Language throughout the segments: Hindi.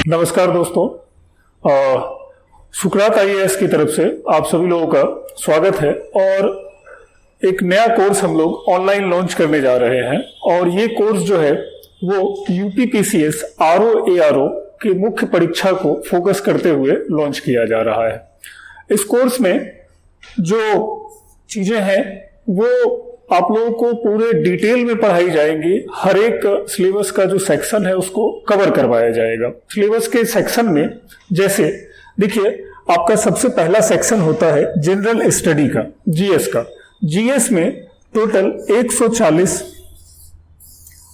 नमस्कार दोस्तों, सुकरात आईएएस की तरफ से आप सभी लोगों का स्वागत है। और एक नया कोर्स हम लोग ऑनलाइन लॉन्च करने जा रहे हैं और ये कोर्स जो है वो यूपीपीसीएस आरओ की मुख्य परीक्षा को फोकस करते हुए लॉन्च किया जा रहा है। इस कोर्स में जो चीजें हैं वो आप लोगों को पूरे डिटेल में पढ़ाई जाएंगी। हर एक सिलेबस का जो सेक्शन है उसको कवर करवाया जाएगा। सिलेबस के सेक्शन में जैसे देखिए, आपका सबसे पहला सेक्शन होता है जनरल स्टडी का, जीएस का। जीएस में टोटल 140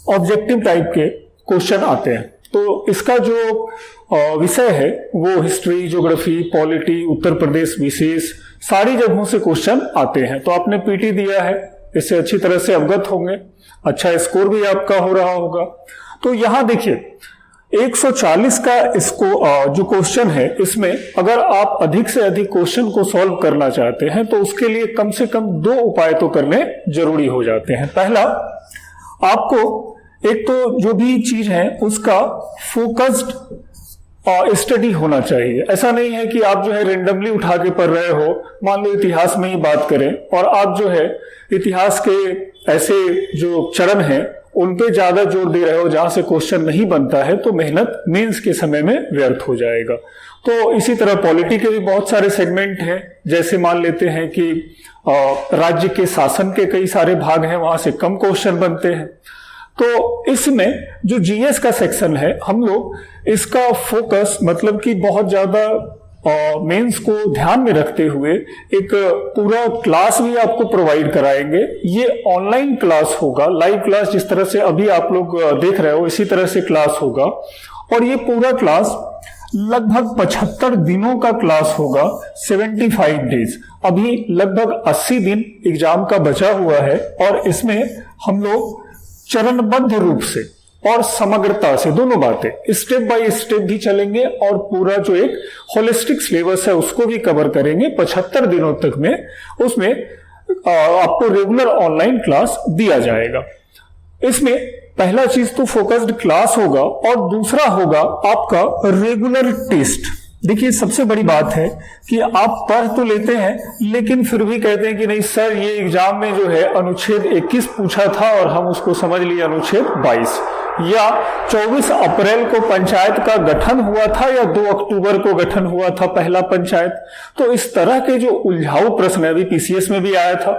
ऑब्जेक्टिव टाइप के क्वेश्चन आते हैं। तो इसका जो विषय है वो history, geography, polity, Uttar Pradesh विशेष, सारी जगहों से क्वेश्चन आते हैं। तो आपने पीटी दिया है, इससे अच्छी तरह से अवगत होंगे, अच्छा स्कोर भी आपका हो रहा होगा। तो यहां देखिए 140 का इसको जो क्वेश्चन है, इसमें अगर आप अधिक से अधिक क्वेश्चन को सॉल्व करना चाहते हैं तो उसके लिए कम से कम 2 उपाय तो करने जरूरी हो जाते हैं। पहला, आपको एक तो जो भी चीज है उसका फोकस्ड स्टडी होना चाहिए। ऐसा नहीं है कि आप जो है रेंडमली उठा के पढ़ रहे हो। मान लो इतिहास में ही बात करें और आप जो है इतिहास के ऐसे जो चरण हैं उन पे ज्यादा जोर दे रहे हो जहां से क्वेश्चन नहीं बनता है, तो मेहनत मेंस के समय में व्यर्थ हो जाएगा। तो इसी तरह पॉलिटी के भी बहुत सारे सेगमेंट हैं। जैसे मान लेते हैं कि राज्य के शासन के कई सारे भाग हैं, वहां से कम क्वेश्चन बनते हैं। तो इसमें जो जीएस का सेक्शन है, हम लोग इसका फोकस मतलब कि बहुत ज्यादा मेंस को ध्यान में रखते हुए एक पूरा क्लास भी आपको प्रोवाइड कराएंगे। ये ऑनलाइन क्लास होगा, लाइव क्लास जिस तरह से अभी आप लोग देख रहे हो इसी तरह से क्लास होगा। और ये पूरा क्लास लगभग 75 दिनों का क्लास होगा, 75 डेज। अभी लगभग 80 दिन एग्जाम का बचा हुआ है और इसमें हम लोग चरणबद्ध रूप से और समग्रता से दोनों बातें स्टेप बाय स्टेप भी चलेंगे और पूरा जो एक होलिस्टिक सिलेबस है उसको भी कवर करेंगे 75 दिनों तक में। उसमें आपको रेगुलर ऑनलाइन क्लास दिया जाएगा। इसमें पहला चीज तो फोकस्ड क्लास होगा और दूसरा होगा आपका रेगुलर टेस्ट। देखिए, सबसे बड़ी बात है कि आप पढ़ तो लेते हैं लेकिन फिर भी कहते हैं कि नहीं सर, ये एग्जाम में जो है अनुच्छेद 21 पूछा था और हम उसको समझ लिए अनुच्छेद 22, या 24 अप्रैल को पंचायत का गठन हुआ था या 2 अक्टूबर को गठन हुआ था पहला पंचायत। तो इस तरह के जो उलझाऊ प्रश्न अभी पीसीएस में भी आया था,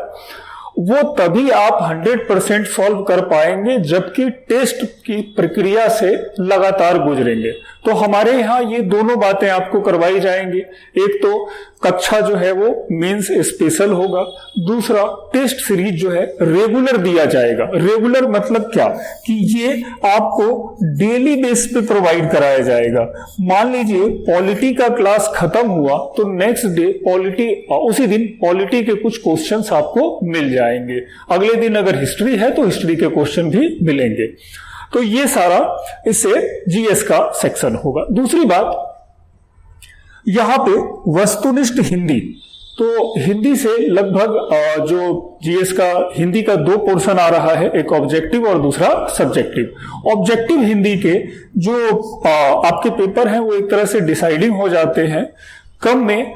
वो तभी आप 100% सॉल्व कर पाएंगे जबकि टेस्ट की प्रक्रिया से लगातार गुजरेंगे। तो हमारे यहाँ ये दोनों बातें आपको करवाई जाएंगी। एक तो कक्षा जो है वो मेंस स्पेशल होगा, दूसरा टेस्ट सीरीज जो है रेगुलर दिया जाएगा। रेगुलर मतलब क्या कि ये आपको डेली बेस पे प्रोवाइड कराया जाएगा। मान लीजिए पॉलिटी का क्लास खत्म हुआ तो नेक्स्ट डे पॉलिटी, उसी दिन पॉलिटी के कुछ क्वेश्चंस आपको मिल जाएंगे। अगले दिन अगर हिस्ट्री है तो हिस्ट्री के क्वेश्चन भी मिलेंगे। तो ये सारा इससे जीएस का सेक्शन होगा। दूसरी बात, यहां पे वस्तुनिष्ठ हिंदी, तो हिंदी से लगभग जो जीएस का हिंदी का 2 पोर्शन आ रहा है, एक ऑब्जेक्टिव और दूसरा सब्जेक्टिव। ऑब्जेक्टिव हिंदी के जो आपके पेपर हैं वो एक तरह से डिसाइडिंग हो जाते हैं। कम में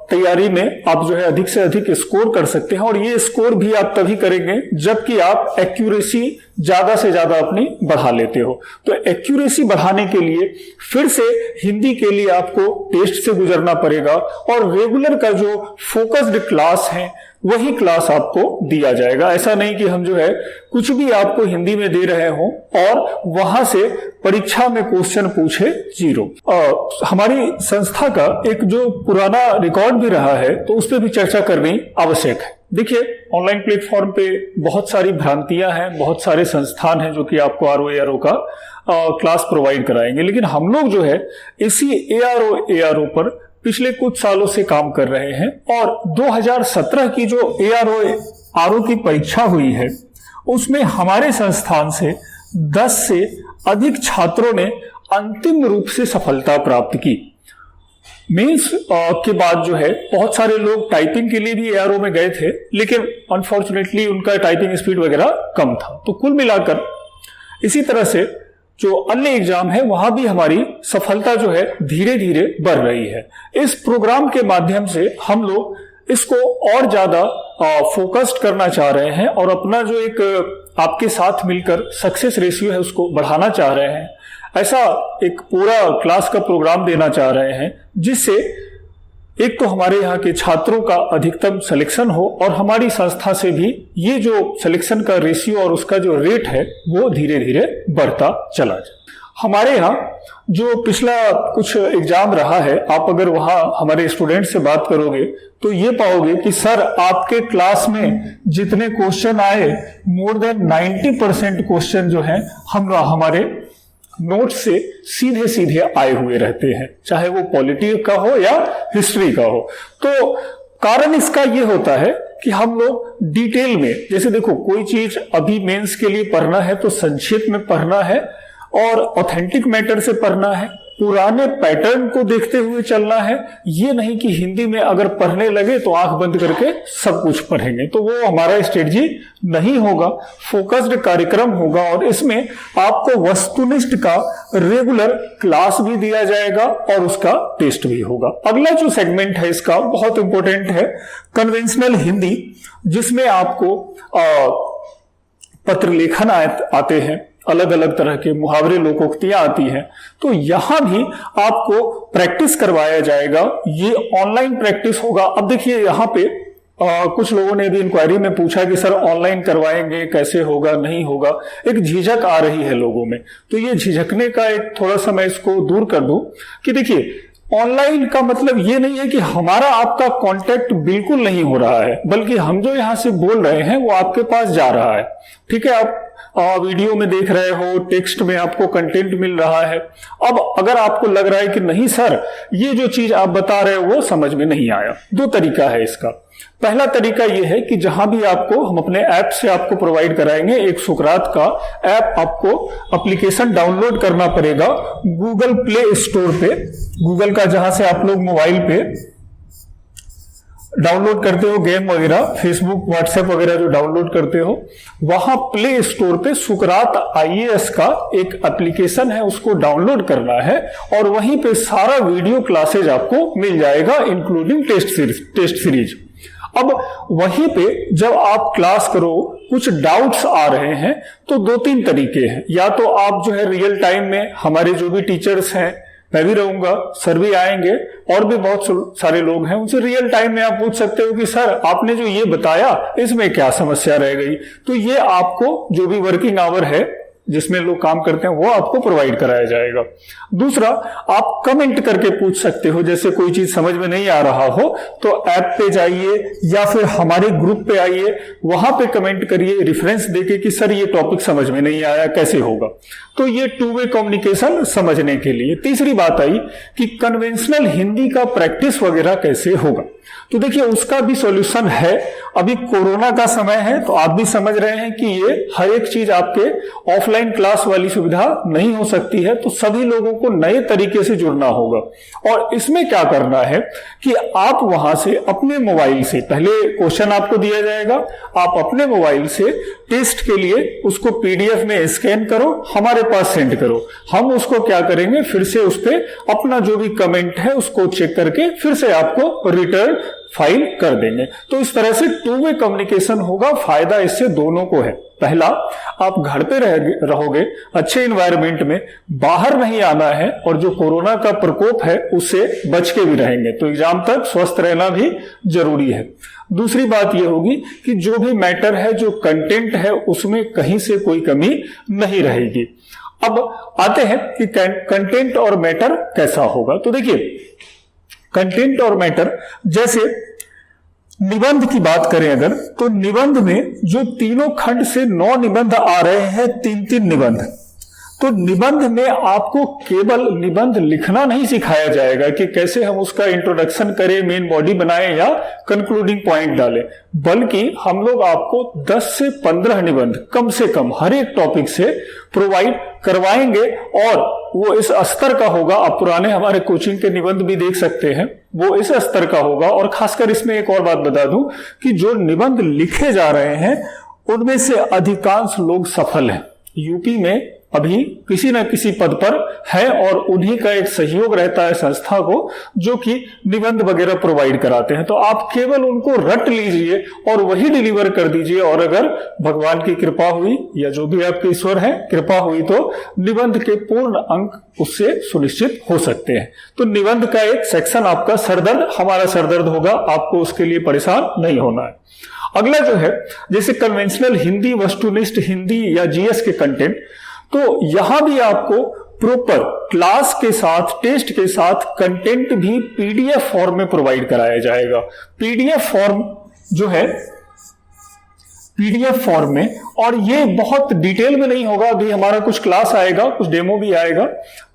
तैयारी में आप जो है अधिक से अधिक स्कोर कर सकते हैं और ये स्कोर भी आप तभी करेंगे जबकि आप एक्यूरेसी ज्यादा से ज्यादा अपनी बढ़ा लेते हो। तो एक्यूरेसी बढ़ाने के लिए फिर से हिंदी के लिए आपको टेस्ट से गुजरना पड़ेगा और रेगुलर का जो फोकस्ड क्लास है वही क्लास आपको दिया जाएगा। ऐसा नहीं कि हम जो है कुछ भी आपको हिंदी में दे रहे हो और वहां से परीक्षा में क्वेश्चन पूछे 0। हमारी संस्था का एक जो पुराना रिकॉर्ड भी रहा है तो उस पर भी चर्चा करनी आवश्यक है। देखिए, ऑनलाइन प्लेटफॉर्म पे बहुत सारी भ्रांतियां हैं, बहुत सारे संस्थान हैं जो कि आपको आरओ का क्लास प्रोवाइड कराएंगे, लेकिन हम लोग जो है इसी एआरओ पर पिछले कुछ सालों से काम कर रहे हैं और 2017 की जो आरओ की परीक्षा हुई है उसमें हमारे संस्थान से 10 से अधिक छात्रों ने अंतिम रूप से सफलता प्राप्त की। मेंस के बाद जो है बहुत सारे लोग टाइपिंग के लिए भी एआरओ में गए थे, लेकिन अनफॉर्चुनेटली उनका टाइपिंग स्पीड वगैरह कम था। तो कुल मिलाकर इसी तरह से जो अन्य एग्जाम है वहां भी हमारी सफलता जो है धीरे धीरे बढ़ रही है। इस प्रोग्राम के माध्यम से हम लोग इसको और ज्यादा फोकस्ड करना चाह रहे हैं और अपना जो एक आपके साथ मिलकर सक्सेस रेशियो है उसको बढ़ाना चाह रहे हैं। ऐसा एक पूरा क्लास का प्रोग्राम देना चाह रहे हैं जिससे एक तो हमारे यहाँ के छात्रों का अधिकतम सिलेक्शन हो और हमारी संस्था से भी ये जो सिलेक्शन का रेशियो और उसका जो रेट है वो धीरे धीरे बढ़ता चला जाए। हमारे यहाँ जो पिछला कुछ एग्जाम रहा है, आप अगर वहाँ हमारे स्टूडेंट से बात करोगे तो ये पाओगे कि सर आपके क्लास में जितने क्वेश्चन आए मोर देन 90% क्वेश्चन जो है हम हमारे नोट से सीधे सीधे आए हुए रहते हैं, चाहे वो पॉलिटी का हो या हिस्ट्री का हो। तो कारण इसका ये होता है कि हम लोग डिटेल में, जैसे देखो कोई चीज अभी मेंस के लिए पढ़ना है तो संक्षेप में पढ़ना है और ऑथेंटिक मैटर से पढ़ना है, पुराने पैटर्न को देखते हुए चलना है। ये नहीं कि हिंदी में अगर पढ़ने लगे तो आंख बंद करके सब कुछ पढ़ेंगे, तो वो हमारा स्ट्रेटजी नहीं होगा। फोकस्ड कार्यक्रम होगा और इसमें आपको वस्तुनिष्ठ का रेगुलर क्लास भी दिया जाएगा और उसका टेस्ट भी होगा। अगला जो सेगमेंट है इसका बहुत इंपॉर्टेंट है, कन्वेंशनल हिंदी, जिसमें आपको पत्र लेखन आते हैं, अलग अलग तरह के मुहावरे लोकोक्तियां आती हैं। तो यहां भी आपको प्रैक्टिस करवाया जाएगा, ये ऑनलाइन प्रैक्टिस होगा। अब देखिए यहाँ पे कुछ लोगों ने भी इंक्वायरी में पूछा कि सर ऑनलाइन करवाएंगे कैसे होगा, नहीं होगा, एक झिझक आ रही है लोगों में। तो ये झिझकने का एक थोड़ा सा मैं इसको दूर कर दूं कि देखिए ऑनलाइन का मतलब ये नहीं है कि हमारा आपका कांटेक्ट बिल्कुल नहीं हो रहा है, बल्कि हम जो यहां से बोल रहे हैं वो आपके पास जा रहा है। ठीक है, आप वीडियो में देख रहे हो, टेक्स्ट में आपको कंटेंट मिल रहा है। अब अगर आपको लग रहा है कि नहीं सर ये जो चीज आप बता रहे हो वो समझ में नहीं आया, दो तरीका है इसका। पहला तरीका यह है कि जहां भी आपको हम अपने ऐप से आपको प्रोवाइड कराएंगे, एक सुकरात का ऐप आपको एप्लीकेशन डाउनलोड करना पड़ेगा गूगल प्ले स्टोर पे। गूगल का जहां से आप लोग मोबाइल पे डाउनलोड करते हो गेम वगैरह, फेसबुक व्हाट्सएप वगैरह जो डाउनलोड करते हो, वहां प्ले स्टोर पे सुकरात IAS का एक एप्लीकेशन है, उसको डाउनलोड करना है और वहीं पे सारा वीडियो क्लासेज आपको मिल जाएगा इंक्लूडिंग टेस्ट सीरीज। अब वहीं पे जब आप क्लास करो, कुछ डाउट्स आ रहे हैं तो दो तीन तरीके हैं। या तो आप जो है रियल टाइम में, हमारे जो भी टीचर्स हैं, मैं भी रहूंगा, सर भी आएंगे और भी बहुत सारे लोग हैं, उनसे रियल टाइम में आप पूछ सकते हो कि सर आपने जो ये बताया इसमें क्या समस्या रह गई। तो ये आपको जो भी वर्किंग आवर है जिसमें लोग काम करते हैं वो आपको प्रोवाइड कराया जाएगा। दूसरा, आप कमेंट करके पूछ सकते हो, जैसे कोई चीज समझ में नहीं आ रहा हो तो ऐप पे जाइए या फिर हमारे ग्रुप पे आइए, वहां पे कमेंट करिए रेफरेंस देके कि सर ये टॉपिक समझ में नहीं आया, कैसे होगा। तो ये टू वे कम्युनिकेशन समझने के लिए। तीसरी बात आई कि कन्वेंशनल हिंदी का प्रैक्टिस वगैरह कैसे होगा। तो देखिए उसका भी सॉल्यूशन है। अभी कोरोना का समय है तो आप भी समझ रहे हैं कि ये हर एक चीज आपके ऑफलाइन क्लास वाली सुविधा नहीं हो सकती है, तो सभी लोगों को नए तरीके से जुड़ना होगा। और इसमें क्या करना है कि आप वहां से अपने मोबाइल से, पहले क्वेश्चन आपको दिया जाएगा, आप अपने मोबाइल से टेस्ट के लिए उसको PDF में स्कैन करो, हमारे पास सेंड करो। हम उसको क्या करेंगे, फिर से उस पर अपना जो भी कमेंट है उसको चेक करके फिर से आपको रिटर्न फाइल कर देंगे। तो इस तरह से टू वे कम्युनिकेशन होगा। फायदा इससे दोनों को है। पहला, आप घर पे रहोगे अच्छे इन्वायरमेंट में, बाहर नहीं आना है और जो कोरोना का प्रकोप है उससे बच के भी रहेंगे, तो एग्जाम तक स्वस्थ रहना भी जरूरी है। दूसरी बात यह होगी कि जो भी मैटर है, जो कंटेंट है, उसमें कहीं से कोई कमी नहीं रहेगी। अब आते हैं कि कंटेंट और मैटर कैसा होगा। तो देखिए कंटेंट और मैटर, जैसे निबंध की बात करें अगर, तो निबंध में जो तीनों खंड से 9 निबंध आ रहे हैं, 3-3 निबंध, तो निबंध में आपको केवल निबंध लिखना नहीं सिखाया जाएगा कि कैसे हम उसका इंट्रोडक्शन करें, मेन बॉडी बनाएं या कंक्लूडिंग पॉइंट डालें, बल्कि हम लोग आपको 10 से 15 निबंध कम से कम हर एक टॉपिक से प्रोवाइड करवाएंगे। और वो इस स्तर का होगा, आप पुराने हमारे कोचिंग के निबंध भी देख सकते हैं, वो इस स्तर का होगा। और खासकर इसमें एक और बात बता दूं कि जो निबंध लिखे जा रहे हैं उनमें से अधिकांश लोग सफल हैं। यूपी में अभी किसी न किसी पद पर है और उन्हीं का एक सहयोग रहता है संस्था को, जो कि निबंध वगैरह प्रोवाइड कराते हैं। तो आप केवल उनको रट लीजिए और वही डिलीवर कर दीजिए, और अगर भगवान की कृपा हुई या जो भी आपके ईश्वर है कृपा हुई तो निबंध के पूर्ण अंक उससे सुनिश्चित हो सकते हैं। तो निबंध का एक सेक्शन आपका सरदर्द, हमारा सरदर्द होगा, आपको उसके लिए परेशान नहीं होना है। अगला जो है जैसे कन्वेंशनल हिंदी, वस्तुनिष्ठ हिंदी या जीएस के कंटेंट, तो यहां भी आपको प्रॉपर क्लास के साथ, टेस्ट के साथ कंटेंट भी पीडीएफ फॉर्म में प्रोवाइड कराया जाएगा। पीडीएफ फॉर्म जो है पीडीएफ फॉर्म में, और ये बहुत डिटेल में नहीं होगा, अभी हमारा कुछ क्लास आएगा, कुछ डेमो भी आएगा,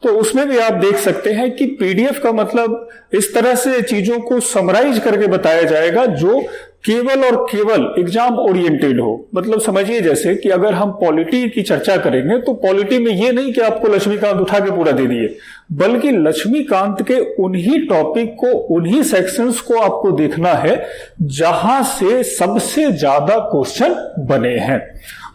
तो उसमें भी आप देख सकते हैं कि पीडीएफ का मतलब इस तरह से चीजों को समराइज करके बताया जाएगा जो केवल और केवल एग्जाम ओरिएंटेड हो। मतलब समझिए जैसे कि अगर हम पॉलिटी की चर्चा करेंगे तो पॉलिटी में ये नहीं कि आपको लक्ष्मीकांत उठा के पूरा दे दिए, बल्कि लक्ष्मीकांत के उन्हीं टॉपिक को, उन्हीं सेक्शंस को आपको देखना है जहां से सबसे ज्यादा क्वेश्चन बने हैं।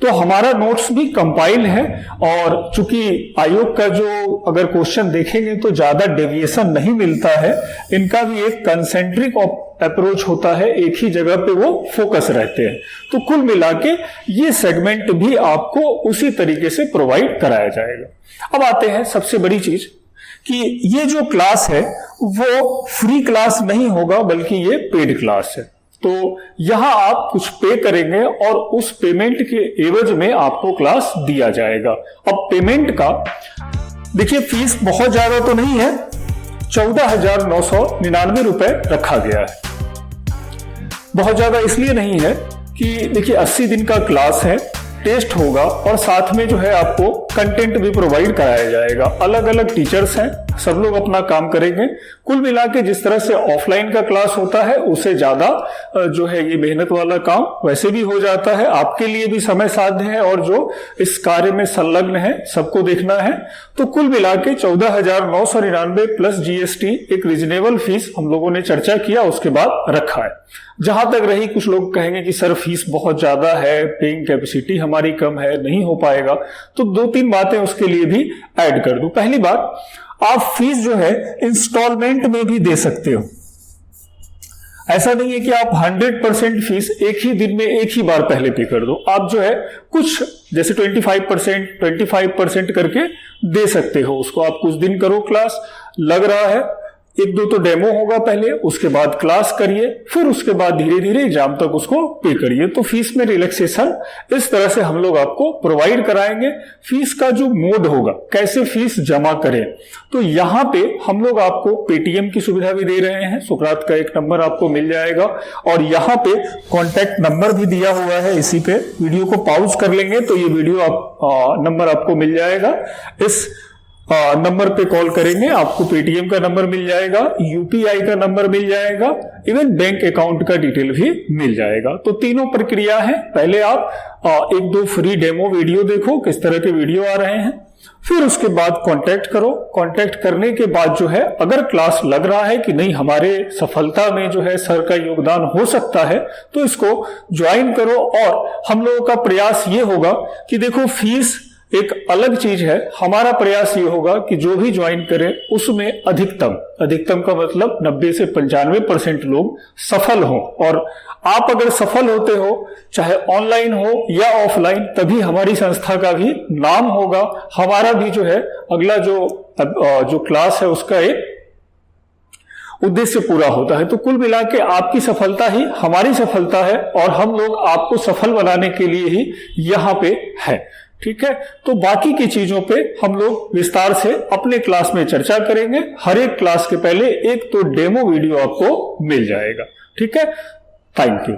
तो हमारा नोट्स भी कंपाइल है, और चूंकि आयोग का जो अगर क्वेश्चन देखेंगे तो ज्यादा डेविएशन नहीं मिलता है, इनका भी एक कंसेंट्रिक अप्रोच होता है, एक ही जगह पे वो फोकस रहते हैं। तो कुल मिला के ये सेगमेंट भी आपको उसी तरीके से प्रोवाइड कराया जाएगा। अब आते हैं सबसे बड़ी चीज कि ये जो क्लास है वो फ्री क्लास नहीं होगा, बल्कि ये पेड क्लास है। तो यहां आप कुछ पे करेंगे और उस पेमेंट के एवज में आपको क्लास दिया जाएगा। अब पेमेंट का देखिए, फीस बहुत ज्यादा तो नहीं है, 14,999 रुपए रखा गया है। बहुत ज्यादा इसलिए नहीं है कि देखिए 80 दिन का क्लास है, टेस्ट होगा और साथ में जो है आपको कंटेंट भी प्रोवाइड कराया जाएगा। अलग अलग टीचर्स हैं, सब लोग अपना काम करेंगे। कुल मिला के जिस तरह से ऑफलाइन का क्लास होता है उससे ज्यादा जो है ये मेहनत वाला काम वैसे भी हो जाता है, आपके लिए भी समय साध्य है, और जो इस कार्य में संलग्न है सबको देखना है। तो कुल मिला के 14,999 प्लस जीएसटी एक रीजनेबल फीस हम लोगों ने चर्चा किया, उसके बाद रखा है। जहां तक रही, कुछ लोग कहेंगे कि सर फीस बहुत ज्यादा है, पेइंग कैपेसिटी हमारी कम है, नहीं हो पाएगा, तो 2-3 बातें उसके लिए भी ऐड कर दूं। पहली बात, आप फीस जो है इंस्टॉलमेंट में भी दे सकते हो। ऐसा नहीं है कि आप 100% फीस एक ही दिन में एक ही बार पहले पे कर दो। आप जो है कुछ जैसे 25% करके दे सकते हो उसको। आप कुछ दिन करो क्लास, लग रहा है 1-2 तो डेमो होगा पहले, उसके बाद क्लास करिए, फिर उसके बाद धीरे धीरे एग्जाम तक उसको पे करिए। तो फीस में रिलैक्सेशन इस तरह से हम लोग आपको प्रोवाइड कराएंगे। फीस का जो मोड होगा, कैसे फीस जमा करें, तो यहाँ पे हम लोग आपको पेटीएम की सुविधा भी दे रहे हैं। सुकरात का एक नंबर आपको मिल जाएगा, और यहाँ पे कॉन्टैक्ट नंबर भी दिया हुआ है। इसी पे वीडियो को पॉज कर लेंगे तो ये वीडियो नंबर आपको मिल जाएगा। इस नंबर पे कॉल करेंगे, आपको पेटीएम का नंबर मिल जाएगा, यूपीआई का नंबर मिल जाएगा, इवन बैंक अकाउंट का डिटेल भी मिल जाएगा। तो तीनों प्रक्रिया है। पहले आप 1-2 फ्री डेमो वीडियो देखो, किस तरह के वीडियो आ रहे हैं, फिर उसके बाद कांटेक्ट करो। कांटेक्ट करने के बाद जो है, अगर क्लास लग रहा है कि नहीं हमारे सफलता में जो है सर का योगदान हो सकता है, तो इसको ज्वाइन करो। और हम लोगों का प्रयास ये होगा कि देखो फीस एक अलग चीज है, हमारा प्रयास ये होगा कि जो भी ज्वाइन करे उसमें अधिकतम का मतलब 90 से 95% लोग सफल हों। और आप अगर सफल होते हो, चाहे ऑनलाइन हो या ऑफलाइन, तभी हमारी संस्था का भी नाम होगा, हमारा भी जो है अगला जो क्लास है उसका एक उद्देश्य पूरा होता है। तो कुल मिला के आपकी सफलता ही हमारी सफलता है, और हम लोग आपको सफल बनाने के लिए ही यहाँ पे है। ठीक है, तो बाकी की चीजों पे हम लोग विस्तार से अपने क्लास में चर्चा करेंगे। हर एक क्लास के पहले एक तो डेमो वीडियो आपको मिल जाएगा। ठीक है, थैंक यू।